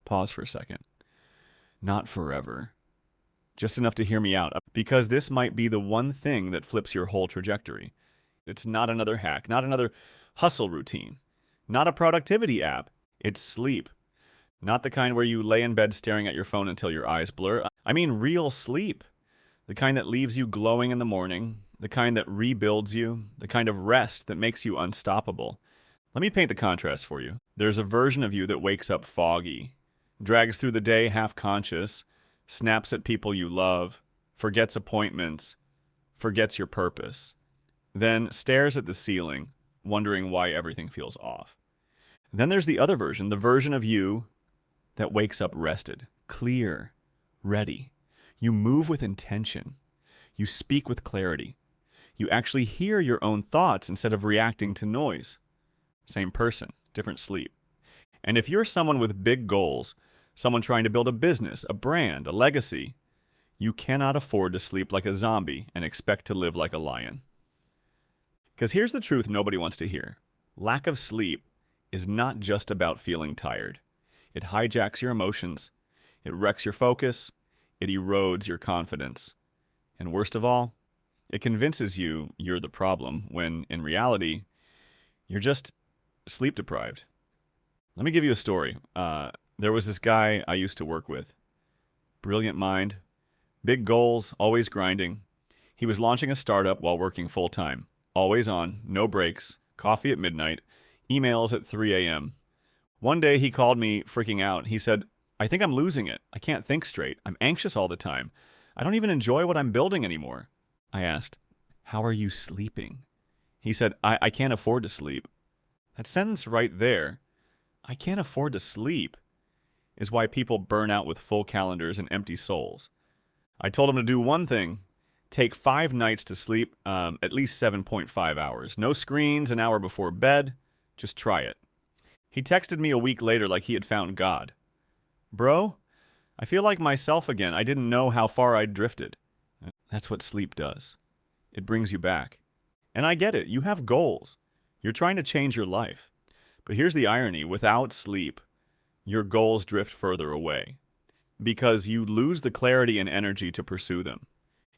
Pause for a second. Not forever. Just enough to hear me out, because this might be the one thing that flips your whole trajectory. It's not another hack, not another hustle routine, not a productivity app. It's sleep. Not the kind where you lay in bed staring at your phone until your eyes blur. I mean real sleep. The kind that leaves you glowing in the morning, the kind that rebuilds you, the kind of rest that makes you unstoppable. Let me paint the contrast for you. There's a version of you that wakes up foggy, drags through the day half-conscious, snaps at people you love, forgets appointments, forgets your purpose, then stares at the ceiling, wondering why everything feels off. Then there's the other version, the version of you that wakes up rested, clear, ready. You move with intention. You speak with clarity. You actually hear your own thoughts instead of reacting to noise. Same person, different sleep. And if you're someone with big goals, someone trying to build a business, a brand, a legacy, you cannot afford to sleep like a zombie and expect to live like a lion. Because here's the truth nobody wants to hear. Lack of sleep is not just about feeling tired. It hijacks your emotions. It wrecks your focus. It erodes your confidence. And worst of all, it convinces you you're the problem when, in reality, you're just sleep deprived. Let me give you a story. There was this guy I used to work with. Brilliant mind, big goals, always grinding. He was launching a startup while working full-time. Always on, no breaks, coffee at midnight, emails at 3 a.m. One day he called me freaking out. He said, "I think I'm losing it. I can't think straight. I'm anxious all the time. I don't even enjoy what I'm building anymore." I asked, "How are you sleeping?" He said, I can't afford to sleep." That sentence right there, "I can't afford to sleep," is why people burn out with full calendars and empty souls. I told him to do one thing. Take 5 nights to sleep, at least 7.5 hours. No screens an hour before bed. Just try it. He texted me a week later like he had found God. "Bro, I feel like myself again. I didn't know how far I'd drifted." That's what sleep does. It brings you back. And I get it. You have goals. You're trying to change your life. But here's the irony. Without sleep, your goals drift further away because you lose the clarity and energy to pursue them.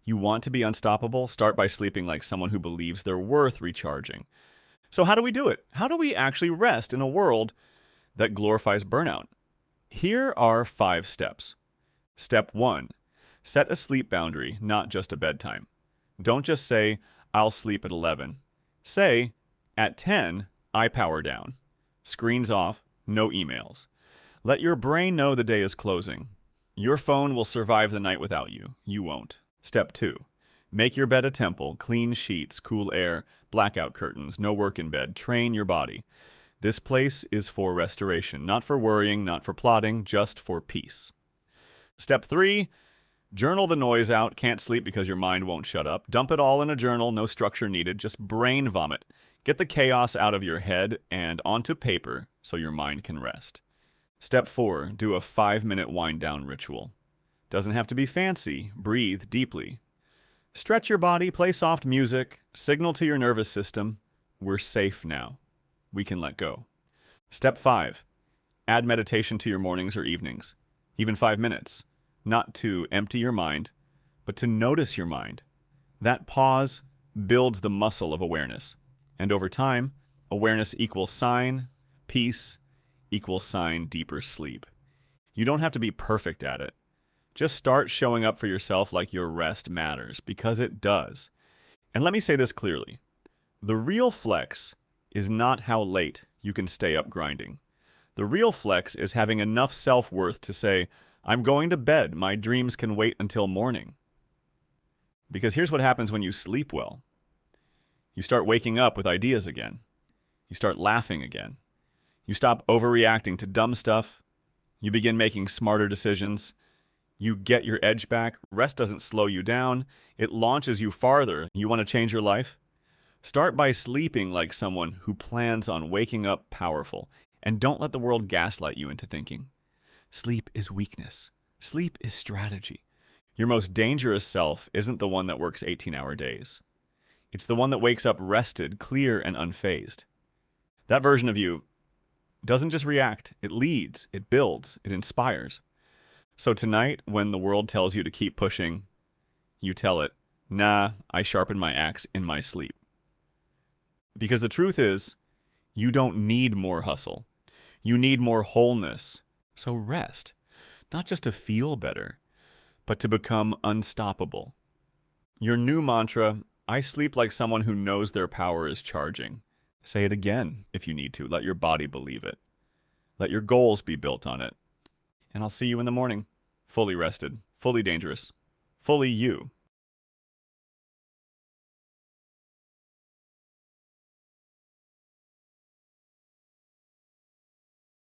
You want to be unstoppable? Start by sleeping like someone who believes they're worth recharging. So how do we do it? How do we actually rest in a world that glorifies burnout? Here are 5 steps. Step 1, set a sleep boundary, not just a bedtime. Don't just say, "I'll sleep at 11. Say, "At 10, I power down. Screens off, no emails." Let your brain know the day is closing. Your phone will survive the night without you. You won't. Step 2, make your bed a temple, clean sheets, cool air, blackout curtains, no work in bed. Train your body. This place is for restoration, not for worrying, not for plotting, just for peace. Step 3, journal the noise out. Can't sleep because your mind won't shut up. Dump it all in a journal, no structure needed, just brain vomit. Get the chaos out of your head and onto paper so your mind can rest. Step 4, do a 5-minute wind-down ritual. Doesn't have to be fancy. Breathe deeply. Stretch your body, play soft music, signal to your nervous system, we're safe now. We can let go. Step 5, add meditation to your mornings or evenings, even 5 minutes. Not to empty your mind, but to notice your mind. That pause builds the muscle of awareness. And over time, awareness equals sign, peace equals sign, deeper sleep. You don't have to be perfect at it. Just start showing up for yourself like your rest matters, because it does. And let me say this clearly. The real flex is not how late you can stay up grinding. The real flex is having enough self-worth to say, "I'm going to bed. My dreams can wait until morning." Because here's what happens when you sleep well. You start waking up with ideas again. You start laughing again. You stop overreacting to dumb stuff. You begin making smarter decisions. You get your edge back. Rest doesn't slow you down. It launches you farther. You want to change your life? Start by sleeping like someone who plans on waking up powerful. And don't let the world gaslight you into thinking sleep is weakness. Sleep is strategy. Your most dangerous self isn't the one that works 18-hour days. It's the one that wakes up rested, clear, and unfazed. That version of you, doesn't just react, it leads, it builds, it inspires. So tonight, when the world tells you to keep pushing, you tell it, nah, I sharpen my axe in my sleep. Because the truth is, you don't need more hustle. You need more wholeness. So rest, not just to feel better, but to become unstoppable. Your new mantra, I sleep like someone who knows their power is charging. Say it again if you need to. Let your body believe it. Let your goals be built on it. And I'll see you in the morning, fully rested, fully dangerous, fully you.